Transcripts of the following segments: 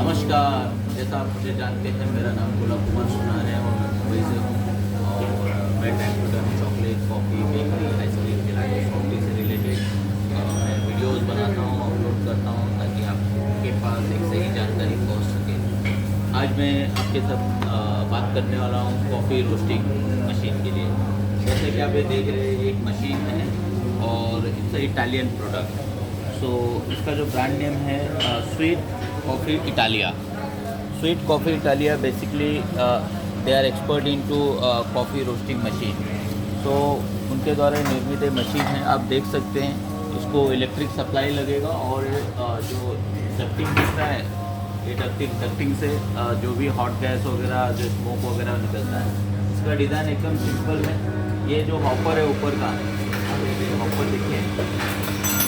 नमस्कार। जैसा आप मुझे जानते हैं, मेरा नाम गुलाब कुमार सुनार है और मैं मुंबई से हूँ। और मैं time to time chocolate, coffee, bakery, ice cream, खिलाने कॉफ़ी से रिलेटेड मैं वीडियोज़ बनाता हूँ, अपलोड करता हूँ ताकि आपके पास एक सही जानकारी पहुँच सके। आज मैं आपके साथ बात करने वाला हूँ कॉफ़ी रोस्टिंग मशीन के लिए। जैसे कि आप ये देख रहे हैं, एक मशीन है और इट्स इटालियन प्रोडक्ट। सो इसका जो ब्रांड नेम है sweet coffee Italia. Sweet coffee Italia basically they are expert into coffee roasting machine. So उनके द्वारा निर्मित एक मशीन है। आप देख सकते हैं इसको इलेक्ट्रिक सप्लाई लगेगा और जो डक्टिंग दिख रहा है, ये डक्टिंग से जो भी हॉट गैस वगैरह, जो स्मोक वगैरह निकलता है। इसका डिज़ाइन एकदम सिंपल है। ये जो हॉपर है ऊपर का, हॉपर देखिए,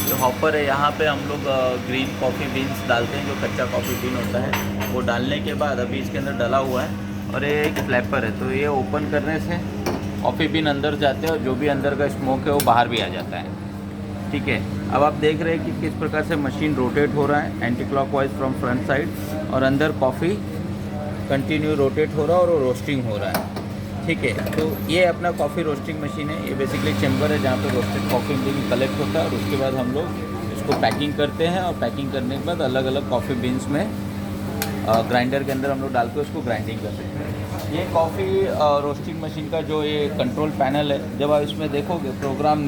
जो हॉपर है यहाँ पे हम लोग ग्रीन कॉफ़ी बीन्स डालते हैं, जो कच्चा कॉफ़ी बीन होता है वो डालने के बाद अभी इसके अंदर डला हुआ है और ये एक फ्लैपर है। तो ये ओपन करने से कॉफ़ी बीन अंदर जाते हैं और जो भी अंदर का स्मोक है वो बाहर भी आ जाता है। ठीक है, अब आप देख रहे हैं कि किस प्रकार से मशीन रोटेट हो रहा है anti clockwise from front side, और अंदर कॉफ़ी कंटिन्यू रोटेट हो रहा है और रोस्टिंग हो रहा है। ठीक है, तो ये अपना कॉफ़ी रोस्टिंग मशीन है। ये बेसिकली चैम्बर है जहाँ पे रोस्टेड कॉफ़ी बीन कलेक्ट होता है और उसके बाद हम लोग इसको पैकिंग करते हैं और पैकिंग करने के बाद अलग अलग कॉफ़ी बीन्स में ग्राइंडर के अंदर हम लोग डाल के उसको ग्राइंडिंग करते हैं। ये कॉफ़ी रोस्टिंग मशीन का जो ये कंट्रोल पैनल है, जब आप इसमें देखोगे प्रोग्राम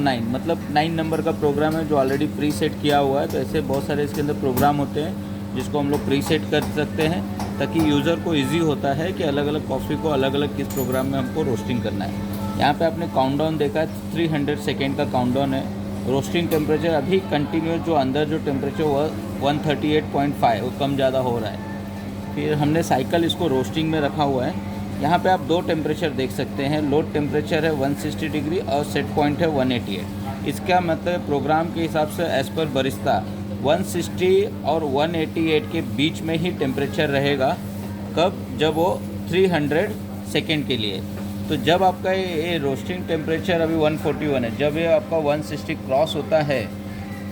9 मतलब 9 नंबर का प्रोग्राम है जो ऑलरेडी प्री सेट किया हुआ है। तो ऐसे बहुत सारे इसके अंदर प्रोग्राम होते हैं जिसको हम लोग प्री सेट कर सकते हैं ताकि यूज़र को इजी होता है कि अलग अलग कॉफ़ी को अलग अलग किस प्रोग्राम में हमको रोस्टिंग करना है। यहाँ पे आपने काउंटडाउन देखा है, 300 सेकेंड का काउंटडाउन है। रोस्टिंग टेम्परेचर अभी कंटिन्यूस जो अंदर जो टेम्परेचर 138.5 वो कम ज़्यादा हो रहा है। फिर हमने साइकिल इसको रोस्टिंग में रखा हुआ है। यहाँ पे आप 2 टेम्परेचर देख सकते हैं। लोड टेम्परेचर है 160 डिग्री और सेट पॉइंट है 188। इसका मतलब प्रोग्राम के हिसाब से एज़ पर बरिस्ता 160 और 188 के बीच में ही टेम्परेचर रहेगा। कब? जब वो 300 सेकेंड के लिए। तो जब आपका ये रोस्टिंग टेम्परेचर अभी 141 है, जब ये आपका 160 क्रॉस होता है,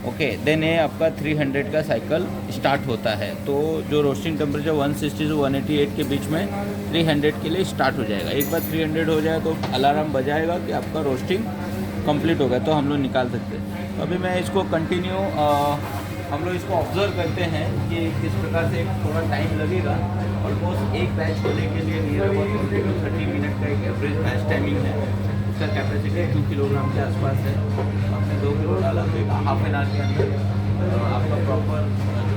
ओके, देन ये आपका 300 का साइकिल स्टार्ट होता है। तो जो रोस्टिंग टेम्परेचर 160 से 188 के बीच में 300 के लिए स्टार्ट हो जाएगा। एक बार 300 हो जाए तो अलार्म बजाएगा कि आपका रोस्टिंग कंप्लीट हो गया, तो हम लोग निकाल सकते हैं। तो अभी मैं इसको कंटिन्यू हम लोग इसको ऑब्जर्व करते हैं कि किस प्रकार से थोड़ा टाइम लगेगा। ऑलमोस्ट एक बैच होने के लिए नियर अबाउट 20 to 30 मिनट का एक एवरेज बैच टाइमिंग है। इसका कैपेसिटी 2 किलोग्राम के आसपास है। आपने 2 किलो डाला तो एक हाफ एन आवर के अंदर आपका प्रॉपर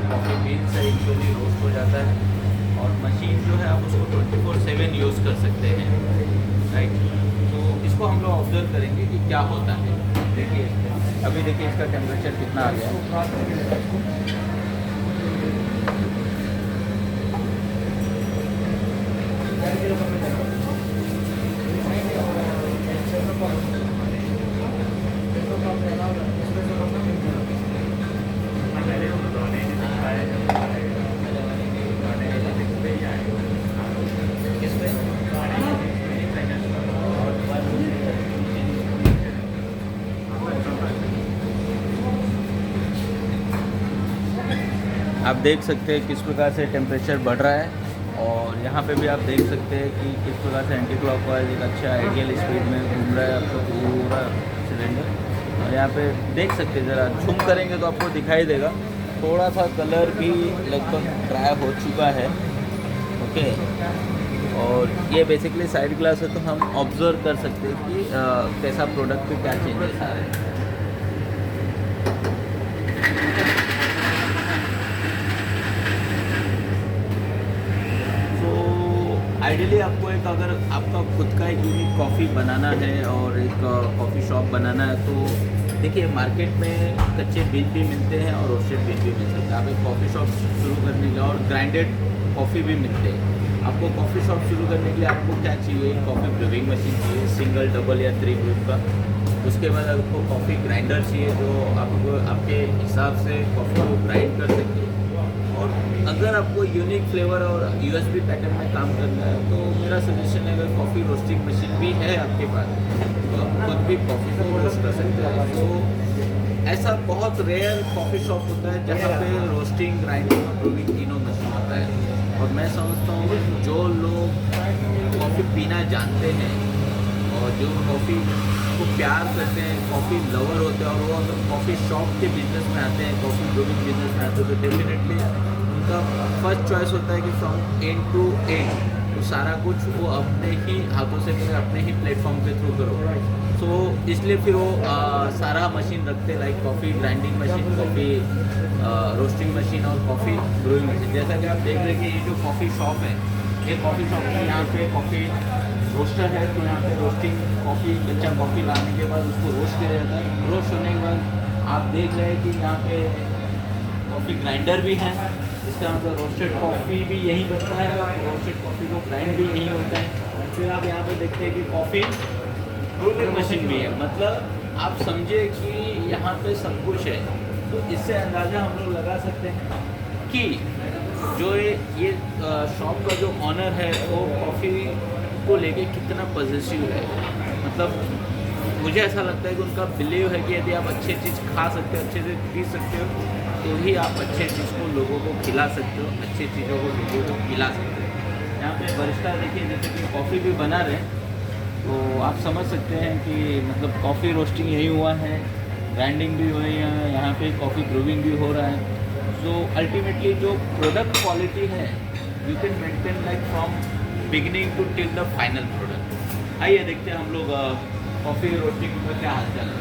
कॉफ़ी बीन्स है एक्चुअली रोस्ट हो जाता है। और मशीन जो है आप उसको 24/7 यूज़ कर सकते हैं, राइट। तो इसको हम लोग ऑब्जर्व करेंगे कि क्या होता है। देखिए अभी देखिए इसका टेम्परेचर कितना आ गया है। आप देख सकते हैं किस प्रकार से टेम्परेचर बढ़ रहा है और यहाँ पे भी आप देख सकते हैं कि किस प्रकार से एंटी क्लॉकवाइज एक अच्छा आइडियल स्पीड में घूम रहा है आपका पूरा सिलेंडर। और यहाँ पे देख सकते हैं, ज़रा झूम करेंगे तो आपको दिखाई देगा थोड़ा सा कलर भी लगभग ड्राई हो चुका है, ओके। और ये बेसिकली साइड ग्लास है तो हम ऑब्जर्व कर सकते हैं कि कैसा प्रोडक्ट पे क्या चेंजेस आ रहे हैं। आइडियली आपको एक, अगर आपका खुद का एक यूनिक कॉफ़ी बनाना है और एक कॉफ़ी शॉप बनाना है, तो देखिए मार्केट में कच्चे बीज भी मिलते हैं और रोस्टेड बीज भी मिल सकते हैं। आप एक कॉफ़ी शॉप शुरू करने के लिए, और ग्राइंडेड कॉफ़ी भी मिलते हैं। आपको कॉफ़ी शॉप शुरू करने के लिए आपको क्या चाहिए? कॉफ़ी ब्रूइंग मशीन चाहिए, सिंगल, डबल या 3 ग्रुप का। उसके बाद आपको कॉफ़ी ग्राइंडर चाहिए जो आपको आपके हिसाब से कॉफ़ी को ग्राइंड कर सके। और अगर आपको यूनिक फ्लेवर और यूएसबी पैटर्न में काम करना है तो मेरा सजेशन है, अगर कॉफ़ी रोस्टिंग मशीन भी है आपके पास तो आप खुद भी कॉफ़ी को रोस्ट कर सकते हैं। तो ऐसा बहुत रेयर कॉफ़ी शॉप होता है जहाँ पे रोस्टिंग, ग्राइंडिंग और ब्रूइंग तीनों समझता हूँ जो लोग कॉफ़ी पीना जानते हैं और जो कॉफ़ी को प्यार करते हैं, कॉफ़ी लवर होते हैं, और वो अगर कॉफ़ी शॉप के बिजनेस में आते हैं, कॉफ़ी ब्रूइंग बिजनेस में आते हैं, तो डेफिनेटली उनका फर्स्ट चॉइस होता है कि फ्रॉम एंड टू एंड तो सारा कुछ वो अपने ही हाथों से करें, अपने ही प्लेटफॉर्म के थ्रू करो। तो इसलिए फिर वो सारा मशीन रखते, like coffee grinding machine, coffee roasting machine और कॉफ़ी ब्रूइंग मशीन। जैसा कि आप देख रहे हैं कि ये जो कॉफ़ी शॉप है, ये कॉफ़ी शॉप में यहाँ पे कॉफ़ी रोस्टर है, तो यहाँ पे रोस्टिंग कॉफ़ी, कच्चा कॉफ़ी लाने के बाद उसको रोस्ट किया जाता है। रोस्ट होने के बाद आप देख रहे हैं कि यहाँ पे कॉफ़ी ग्राइंडर भी है, इसका मतलब रोस्टेड कॉफ़ी भी यहीं बनता है और रोस्टेड कॉफ़ी को ग्राइंड भी यहीं होता है। फिर आप यहाँ पे देखते हैं कि कॉफ़ी ब्रूइंग मशीन भी है, मतलब आप समझे कि यहाँ पे सब कुछ है। तो इससे अंदाज़ा हम लोग लगा सकते हैं कि जो ये शॉप का जो ऑनर है वो कॉफ़ी को लेके कितना पॉजिटिव है। मतलब मुझे ऐसा लगता है कि उनका बिलीव है कि यदि आप अच्छी चीज़ खा सकते हो, अच्छे से पी सकते हो, तो ही आप अच्छे चीज़ को लोगों को खिला सकते हो, अच्छी चीज़ों को लोगों को पिला सकते हो। यहाँ पे बरिस्टा देखिए, जैसे कि कॉफ़ी भी बना रहे हैं, तो आप समझ सकते हैं कि मतलब कॉफ़ी रोस्टिंग यही हुआ है, ग्राइंडिंग भी हुई है, यहाँ पे कॉफ़ी ब्रूइंग भी हो रहा है। तो अल्टीमेटली जो प्रोडक्ट क्वालिटी है you can maintain like from beginning to till the final product. आइए देखते हैं हम लोग कॉफ़ी रोस्टिंग का क्या हाल चाल है।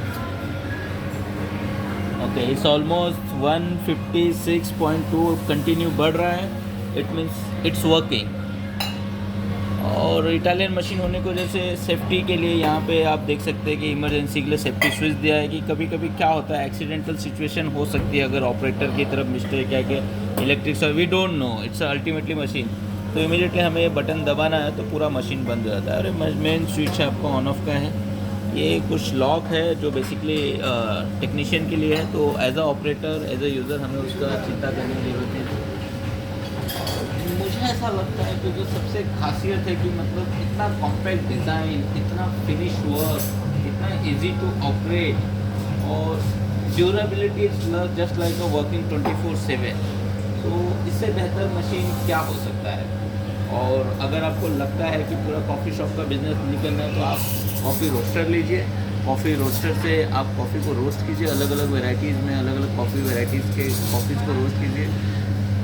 ओके, इट्स ऑलमोस्ट 156.2 कंटिन्यू बढ़ रहा है, इट मीन्स इट्स वर्किंग। और इटालियन मशीन होने की वजह से सेफ्टी के लिए यहाँ पे आप देख सकते हैं कि इमरजेंसी के लिए सेफ्टी स्विच दिया है कि कभी कभी क्या होता है, एक्सीडेंटल सिचुएशन हो सकती है अगर ऑपरेटर की तरफ मिस्टेक है कि electric, we don't know, it's ultimately machine. तो इमीडिएटली हमें ये बटन दबाना है तो पूरा मशीन बंद हो जाता है। अरे मेन स्विच है आपका ऑन ऑफ का है, ये कुछ लॉक है जो बेसिकली टेक्नीशियन के लिए है, तो as a operator, as a user हमें उसका चिंता करने की ज़रूरत नहीं है। मुझे ऐसा लगता है कि जो सबसे खासियत है कि मतलब इतना कॉम्पैक्ट डिज़ाइन, इतना फिनिश वर्क, इतना इजी टू ऑपरेट, और durability is just like a working 24/7। तो इससे बेहतर मशीन क्या हो सकता है। और अगर आपको लगता है कि पूरा कॉफ़ी शॉप का बिज़नेस नहीं करना है तो आप कॉफ़ी रोस्टर लीजिए, कॉफ़ी रोस्टर से आप कॉफ़ी को रोस्ट कीजिए, अलग अलग वेराइटीज़ में अलग अलग कॉफ़ी वेराइटीज़ के कॉफ़ीज़ को रोस्ट कीजिए।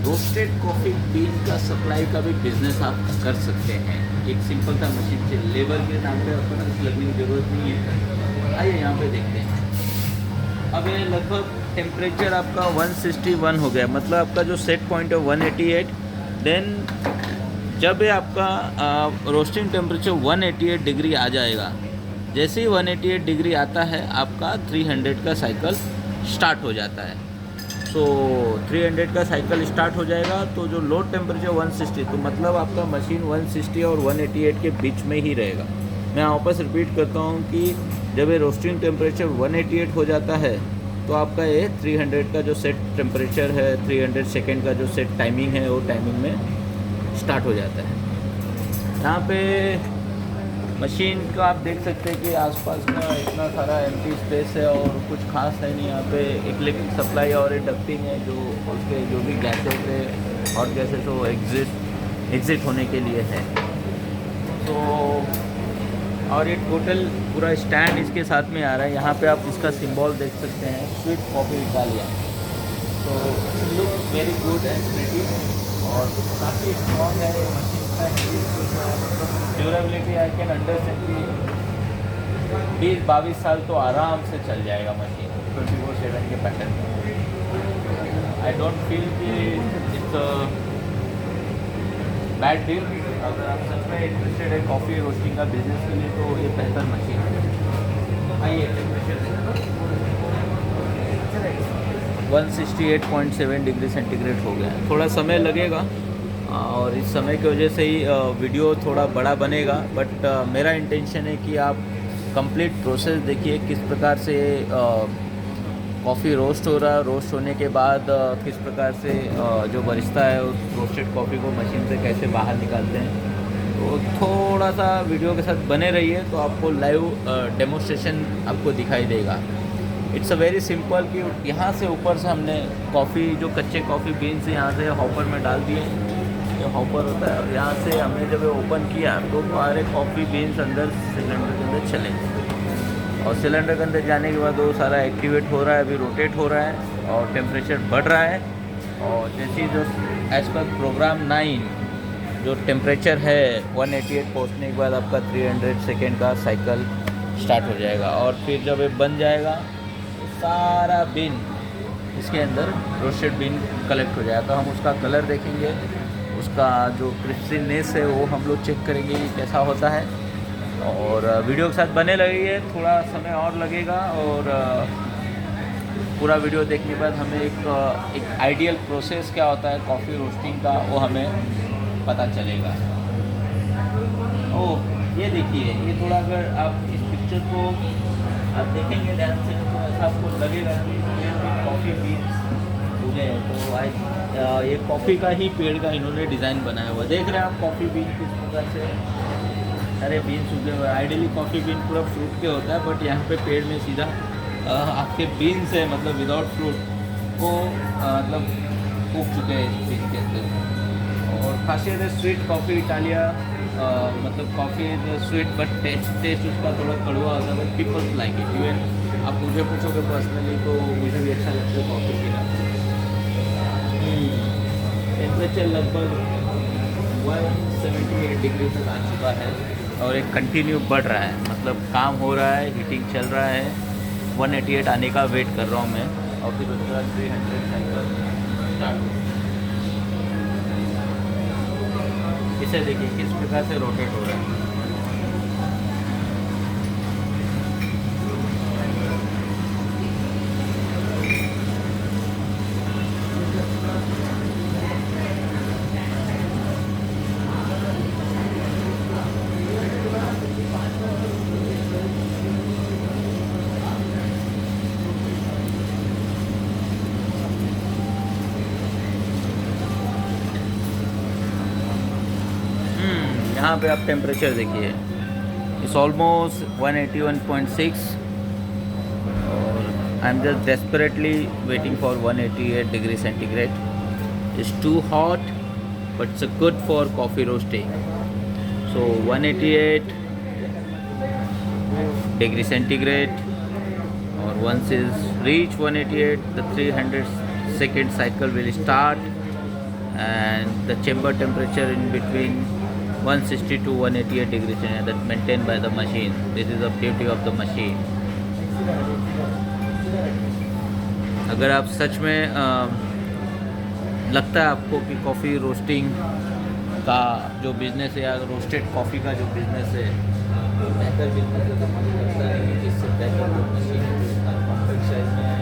रोस्टेड कॉफ़ी बीन का सप्लाई का भी बिज़नेस आप कर सकते हैं, एक सिंपल सा मशीन से। लेबर के नाम पे आपको कुछ लगने की ज़रूरत नहीं है। आइए यहाँ पे देखते हैं। अब ये लगभग टेम्परेचर आपका 161 हो गया, मतलब आपका जो सेट पॉइंट है 188। देन जब ये आपका रोस्टिंग टेम्परेचर 188 डिग्री आ जाएगा, जैसे ही 188 डिग्री आता है आपका 300 का साइकिल स्टार्ट हो जाता है। सो 300 का साइकिल स्टार्ट हो जाएगा तो जो लोड टेम्परेचर 160, तो मतलब आपका मशीन 160 और 188 के बीच में ही रहेगा। मैं वापस रिपीट करता हूँ कि जब ये रोस्टिंग टेम्परेचर 188 हो जाता है तो आपका ये 300 का जो सेट टेम्परेचर है, 300 सेकेंड का जो सेट टाइमिंग है, वो टाइमिंग में स्टार्ट हो जाता है। यहाँ पे मशीन का आप देख सकते हैं कि आसपास का इतना सारा एम्प्टी स्पेस है और कुछ खास है नहीं। यहाँ पे एक लिक्विड सप्लाई और एक डक्टिंग है, जो उसके जो भी गैसेस है और गैसेस वो एग्ज़िट होने के लिए है। तो और ये टोटल पूरा स्टैंड इसके साथ में आ रहा है। यहाँ पे आप इसका सिंबल देख सकते हैं, स्वीट कॉफ़ी इटालिया। तो look very good and pretty और काफ़ी स्ट्रॉन्ग है मशीन का। ड्यूरेबिलिटी आई कैन अंडरस्टैंड कि 20-22 साल तो आराम से चल जाएगा मशीन 24/7 के पैटर्न में। आई डोंट फील कि इट्स अ बैड डील। अगर आप सच में इंटरेस्टेड है कॉफ़ी रोस्टिंग का बिजनेस के लिए तो ये बेहतर मशीन है। आइए टेम्परेचर 168.7 डिग्री सेंटीग्रेड हो गया है। थोड़ा समय लगेगा और इस समय की वजह से ही वीडियो थोड़ा बड़ा बनेगा, बट मेरा इंटेंशन है कि आप कंप्लीट प्रोसेस देखिए, किस प्रकार से कॉफ़ी रोस्ट हो रहा है, रोस्ट होने के बाद किस प्रकार से जो बरिस्ता है उस रोस्टेड कॉफ़ी को मशीन से कैसे बाहर निकालते हैं। तो थोड़ा सा वीडियो के साथ बने रहिए तो आपको लाइव डेमोस्ट्रेशन आपको दिखाई देगा। इट्स अ वेरी सिंपल कि यहाँ से ऊपर से हमने कॉफ़ी जो कच्चे कॉफ़ी बीन्स यहाँ से हॉपर में डाल दिए ये हॉपर होता है और यहाँ से हमने जब ओपन किया तो सारे कॉफ़ी बीन्स अंदर सिलेंडर के अंदर चले गए और सिलेंडर के अंदर जाने के बाद वो सारा एक्टिवेट हो रहा है, अभी रोटेट हो रहा है और टेम्परेचर बढ़ रहा है। और जैसे जो एज पर प्रोग्राम 9 जो टेम्परेचर है 188 पहुँचने के बाद आपका 300 सेकेंड का साइकिल स्टार्ट हो जाएगा और फिर जब ये बन जाएगा तो सारा बिन इसके अंदर रोस्टेड बीन कलेक्ट हो जाएगा। तो हम उसका कलर देखेंगे, उसका जो क्रिस्पीनेस है वो हम लोग चेक करेंगे कि कैसा होता है। और वीडियो के साथ बने लगेंगे, थोड़ा समय और लगेगा और पूरा वीडियो देखने के बाद हमें एक आइडियल प्रोसेस क्या होता है कॉफ़ी रोस्टिंग का वो हमें पता चलेगा। ओह ये देखिए, ये थोड़ा अगर आप इस पिक्चर को आप देखेंगे ध्यान से तो ऐसा आपको लगेगा कि कॉफ़ी बीन्स उगे हैं। तो आज ये कॉफ़ी का ही पेड़ का इन्होंने डिज़ाइन बनाया हुआ। देख रहे हैं आप कॉफ़ी बीन किस प्रकार से सारे बीन्स उगे हुए हैं। आइडियली कॉफ़ी बीन पूरा फ्रूट के होता है बट यहाँ पे पेड़ में सीधा आपके बीन्स है, मतलब विदाउट फ्रूट को मतलब उग चुके हैं इस बीन के अंदर। और खासियत है स्वीट कॉफ़ी इटालिया, मतलब कॉफ़ी स्वीट बट टेस्ट उसका थोड़ा कड़वा होता है but peoples like it. Even आप मुझे पूछोगे पर्सनली तो मुझे भी अच्छा लगता है कॉफ़ी पीना। टेम्परेचर लगभग 178 डिग्री तक आ चुका है और एक कंटिन्यू बढ़ रहा है, मतलब काम हो रहा है, हीटिंग चल रहा है। 188 आने का वेट कर रहा हूँ मैं और फिर उसके बाद 300 साइकिल स्टार्ट हो। इसे देखिए किस प्रकार से रोटेट हो रहा है। यहाँ पे आप टेम्परेचर देखिए, इट्स ऑलमोस्ट 181.6 और I am just desperately waiting for 188 degree centigrade. It's too hot but it's good for coffee roasting. So 188 degree centigrade और once is reach 188 the 300 second cycle will start and the chamber temperature in between 160 to 188 degrees that maintained by the machine. This is the beauty of the machine. अगर आप सच में लगता है आपको कि coffee roasting का जो बिज़नेस है या रोस्टेड कॉफ़ी का जो बिज़नेस है बेहतर बिज़नेस है तो मुझे लगता है कि इससे बेहतर जो मशीन कॉम्पैक्ट साइज में,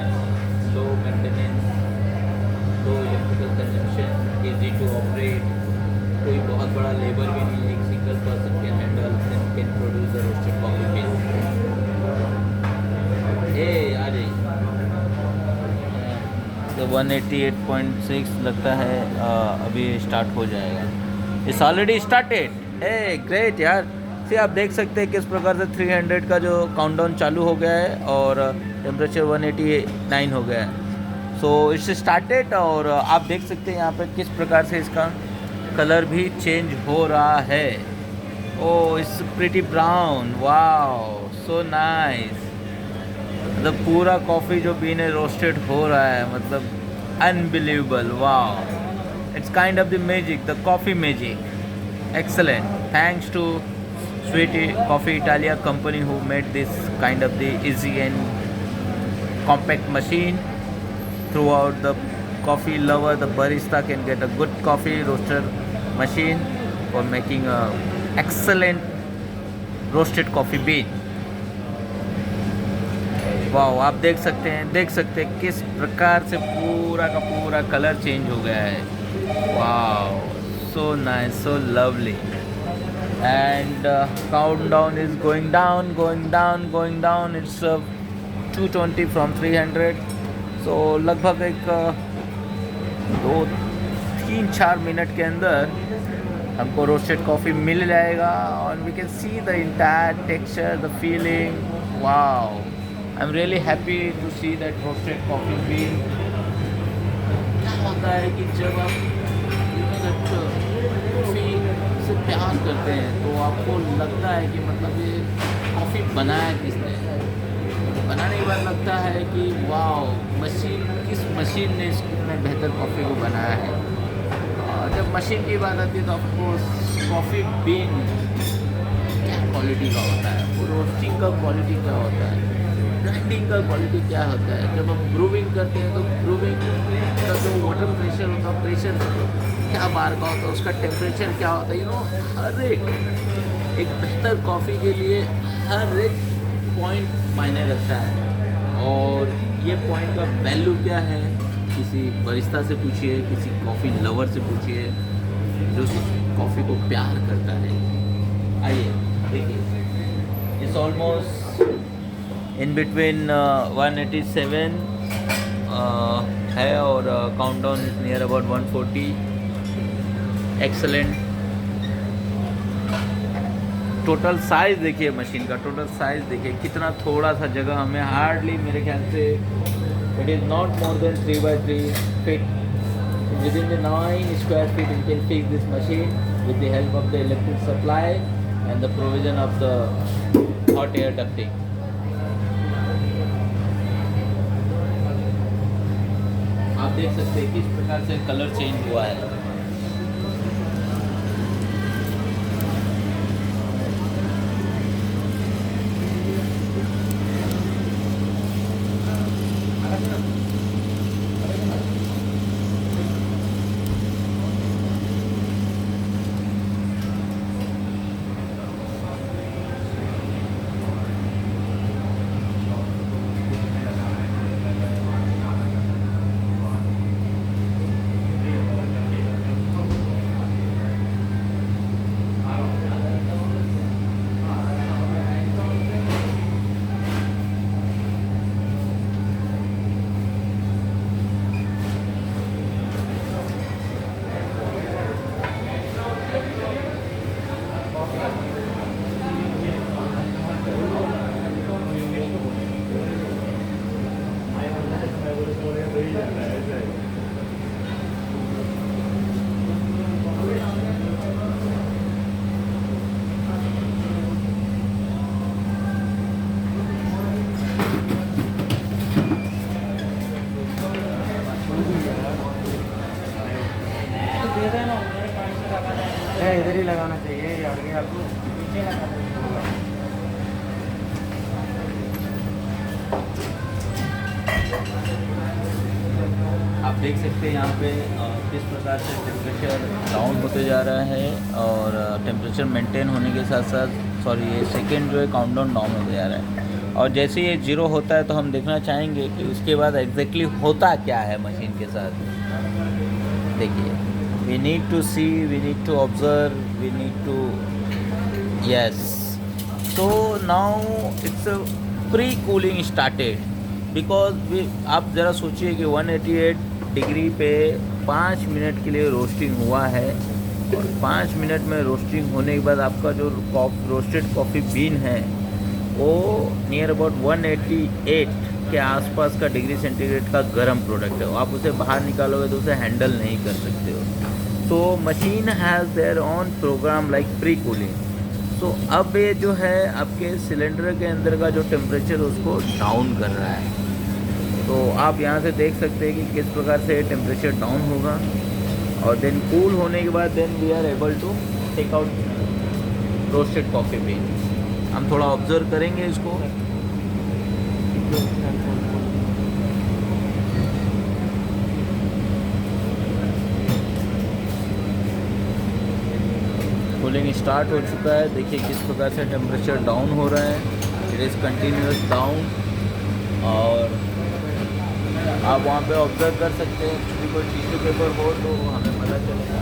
low maintenance, low electrical consumption, easy to operate, कोई बहुत बड़ा लेबर भी नहीं है, एक single person can handle and can produce the roasted coffee bean. आ जाइए तो 188.6 लगता है अभी स्टार्ट हो जाएगा। It's already started. ग्रेट यार। से आप देख सकते हैं किस प्रकार से 300 का जो काउंटडाउन चालू हो गया है और टेम्परेचर 189 हो गया है। सो इट्स स्टार्टेड और आप देख सकते हैं यहाँ पे किस प्रकार से इसका कलर भी चेंज हो रहा है। Oh it's pretty brown, wow so nice. मतलब पूरा कॉफ़ी जो बीन है रोस्टेड हो रहा है, मतलब unbelievable, wow. It's kind of the magic, the coffee magic. Excellent, thanks to Sweet Coffee Italia company who made this kind of the easy and compact machine. Throughout the coffee lover, the barista can get a good coffee roaster machine for making a excellent roasted coffee bean. Wow, आप देख सकते हैं किस प्रकार से पूरा का पूरा कलर चेंज हो गया है। Wow, so nice, so lovely. And countdown is going down. It's 220 from 300. So लगभग एक 2-3-4 मिनट के अंदर हमको रोस्टेड कॉफ़ी मिल जाएगा और we can see the entire texture, the feeling. Wow, I'm really happy to see that roasted coffee bean. क्या होता है कि जब आप करते हैं तो आपको लगता है कि मतलब ये कॉफ़ी बनाया किसने, बनाने के बाद लगता है कि वाह मशीन, किस मशीन ने इसमें बेहतर कॉफ़ी को बनाया है। और जब मशीन की बात आती है तो ऑफकोर्स कॉफ़ी बीन क्या क्वालिटी का होता है, वो रोस्टिंग का क्वालिटी क्या होता है, ग्राइंडिंग का क्वालिटी क्या होता है। जब हम ब्रूविंग करते हैं तो ब्रूविंग का जो वाटर प्रेशर होता है, प्रेशर क्या बार का होता है, उसका टेम्परेचर क्या होता है, हर एक बेहतर कॉफ़ी के लिए हर एक पॉइंट मायने रखता है। और ये पॉइंट का वैल्यू क्या है, किसी बरिस्ता से पूछिए, किसी कॉफ़ी लवर से पूछिए जो कॉफ़ी को प्यार करता है। आइए देखिए, इट्स ऑलमोस्ट इन बिटवीन 187 है और countdown is near about 140। Excellent. Total size देखिए, मशीन का टोटल साइज़ देखिए, कितना थोड़ा सा जगह हमें, हार्डली मेरे ख्याल से it is not more than 3x3 feet. Within the 9 square feet you can fix this machine with the help of the electric supply and the provision of the hot air ducting. आप देख सकते हैं किस प्रकार से colour change हुआ है। इधर ही लगाना चाहिए, आगे आपको नीचे लगाना चाहिए। आप देख सकते हैं यहाँ पे किस प्रकार से टेम्परेचर डाउन होते जा रहा है और टेम्परेचर मेंटेन होने के साथ साथ ये सेकंड जो है काउंटडाउन डाउन होते जा रहा है। और जैसे ये जीरो होता है तो हम देखना चाहेंगे कि उसके बाद एग्जैक्टली होता क्या है मशीन के साथ। देखिए, we need to see, we need to observe, we need to yes. So now it's a pre cooling started because आप ज़रा सोचिए कि 188 डिग्री पे 5 मिनट के लिए रोस्टिंग हुआ है और 5 मिनट में रोस्टिंग होने के बाद आपका जो रोस्टेड कॉफ़ी बीन है वो नियर अबाउट 188 के आसपास का डिग्री सेंटीग्रेड का गर्म प्रोडक्ट है। आप उसे बाहर निकालोगे तो उसे हैंडल नहीं कर सकते हो। So machine has there on program like pre cooling. So अब ये जो है आपके सिलेंडर के अंदर का जो टेम्परेचर उसको डाउन कर रहा है। तो आप यहाँ से देख सकते हैं कि किस प्रकार से टेम्परेचर डाउन होगा और देन कूल होने के बाद then we are able to take out roasted coffee bean. हम थोड़ा ऑब्जर्व करेंगे इसको। कूलिंग स्टार्ट हो चुका है। देखिए किस प्रकार से टेम्परेचर डाउन हो रहा है। इट इज़ कंटिन्यूस डाउन और आप वहाँ पे ऑब्जर्व कर सकते हैं। यदि कोई टिश्यू पेपर हो तो हमें पता चलेगा।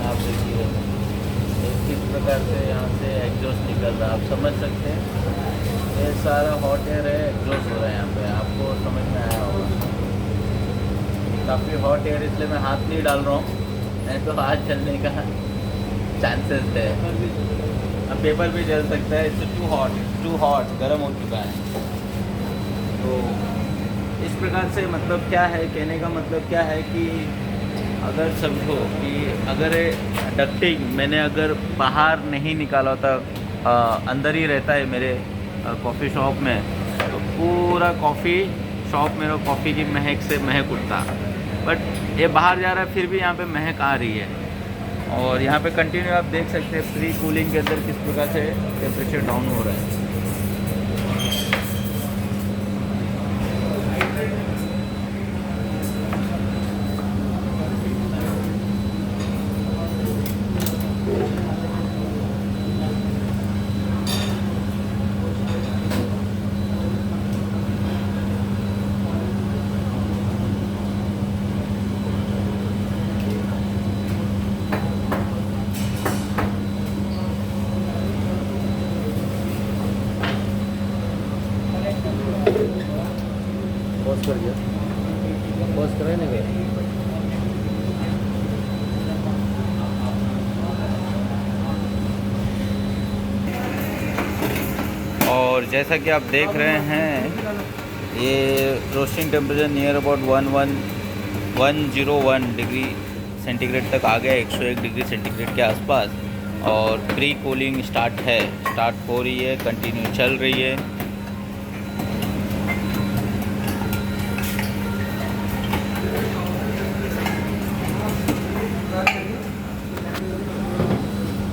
आप देखिए किस प्रकार से यहाँ से एग्जॉस्ट निकल रहा है। आप समझ सकते हैं ये सारा हॉट एयर है, एग्जॉस्ट हो रहा है यहाँ पे। आपको समझ में आया होगा। काफ़ी हॉट एयर, इसलिए मैं हाथ नहीं डाल रहा हूँ, नहीं तो हाथ चलने का चांसेस है। अब पेपर भी जल सकता है। इट्स टू हॉट, गर्म हो चुका है। तो इस प्रकार से मतलब क्या है, कहने का मतलब क्या है कि अगर समझो कि अगर डक्टिंग मैंने अगर बाहर नहीं निकाला होता, अंदर ही रहता है मेरे कॉफ़ी शॉप में, तो पूरा कॉफ़ी शॉप मेरा कॉफ़ी की महक से महक उठता। बट ये बाहर जा रहा है फिर भी यहाँ पे महक आ रही है। और यहाँ पे कंटिन्यू आप देख सकते हैं प्री कूलिंग के अंदर किस प्रकार से टेम्परेचर डाउन हो रहा है। पॉज कर दिया, पॉज करें नहीं गए। और जैसा कि आप देख रहे हैं ये roasting temperature near about 101 degree centigrade तक आ गया, 101 डिग्री सेंटीग्रेड के आसपास। और प्री कूलिंग स्टार्ट हो रही है, कंटिन्यू चल रही है।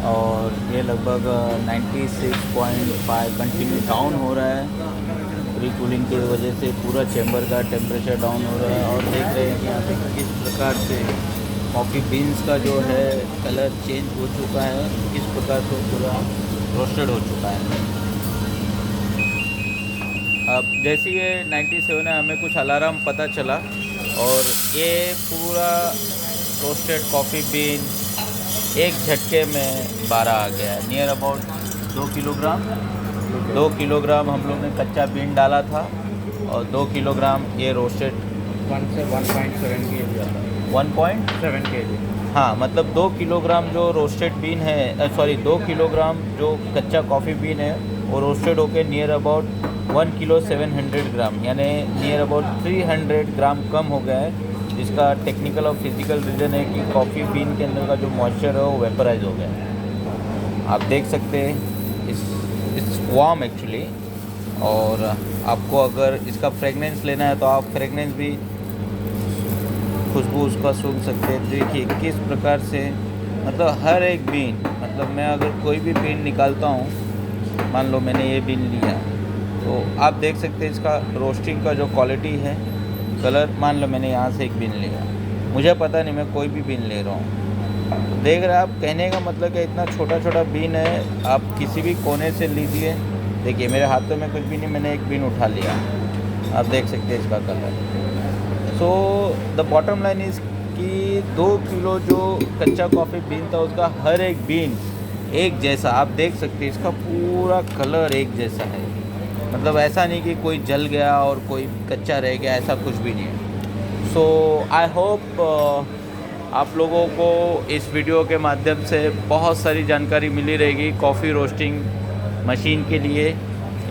और ये लगभग 96.5 कंटिन्यू डाउन हो रहा है। प्री कूलिंग की वजह से पूरा चैम्बर का टेम्परेचर डाउन हो रहा है। और देख रहे हैं कि यहाँ पे किस प्रकार से कॉफ़ी बीन्स का जो है कलर चेंज हो चुका है, किस प्रकार से पूरा रोस्टेड हो चुका है। अब जैसे ये 97 है, हमें कुछ अलार्म पता चला और ये पूरा रोस्टेड कॉफ़ी बीन एक झटके में 12 आ गया है। नियर अबाउट 2 किलोग्राम हम लोग ने कच्चा बीन डाला था और 2 किलोग्राम ये रोस्टेड 1 से 1.7 kg आता है। 1.7 kg। हाँ, मतलब 2 किलोग्राम जो रोस्टेड बीन है, 2 किलोग्राम जो कच्चा कॉफ़ी बीन है वो रोस्टेड होके नियर अबाउट 1 किलो 700 ग्राम, यानी नियर अबाउट 300 ग्राम कम हो गया है। जिसका टेक्निकल और फिजिकल रीज़न है कि कॉफ़ी बीन के अंदर का जो मॉइस्चर है वो वेपराइज हो गया है। आप देख सकते हैं इस वार्म एक्चुअली। और आपको अगर इसका फ्रेगनेंस लेना है तो आप फ्रेगनेंस भी खुशबू उसका सूंघ सकते हैं। देखिए किस प्रकार से, मतलब हर एक बीन, मतलब मैं अगर कोई भी बीन निकालता हूँ, मान लो मैंने ये बीन लिया तो आप देख सकते हैं इसका रोस्टिंग का जो क्वालिटी है, कलर। मान लो मैंने यहाँ से एक बीन लिया, मुझे पता नहीं मैं कोई भी बीन ले रहा हूँ, तो देख रहे हैं आप। कहने का मतलब कि इतना छोटा छोटा बीन है, आप किसी भी कोने से लीजिए। देखिए मेरे हाथों में कुछ भी नहीं, मैंने एक बीन उठा लिया, आप देख सकते हैं इसका colour. So the bottom line is कि 2 किलो जो कच्चा कॉफ़ी बीन था उसका हर एक बीन एक जैसा, आप देख सकते हैं इसका पूरा कलर एक जैसा है। मतलब ऐसा नहीं कि कोई जल गया और कोई कच्चा रह गया, ऐसा कुछ भी नहीं है। सो आई होप आप लोगों को इस वीडियो के माध्यम से बहुत सारी जानकारी मिली रहेगी कॉफ़ी रोस्टिंग मशीन के लिए।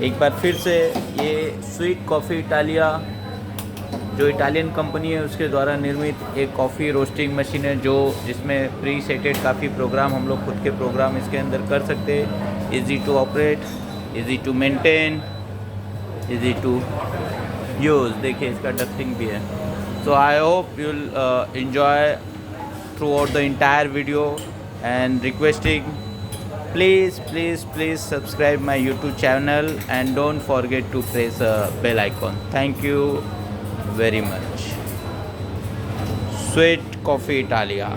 एक बार फिर से ये स्वीट कॉफ़ी इटालिया जो इटालियन कंपनी है उसके द्वारा निर्मित एक कॉफ़ी रोस्टिंग मशीन है, जो जिसमें प्री सेटेड काफ़ी प्रोग्राम, हम लोग खुद के प्रोग्राम इसके अंदर कर सकते हैं। Easy to operate, easy to maintain, easy to use. देखिए इसका डस्टिंग भी है। So I hope you will enjoy throughout the entire video, and requesting please subscribe my YouTube channel and don't forget to press a bell icon. Thank you very much. Sweet Coffee Italia.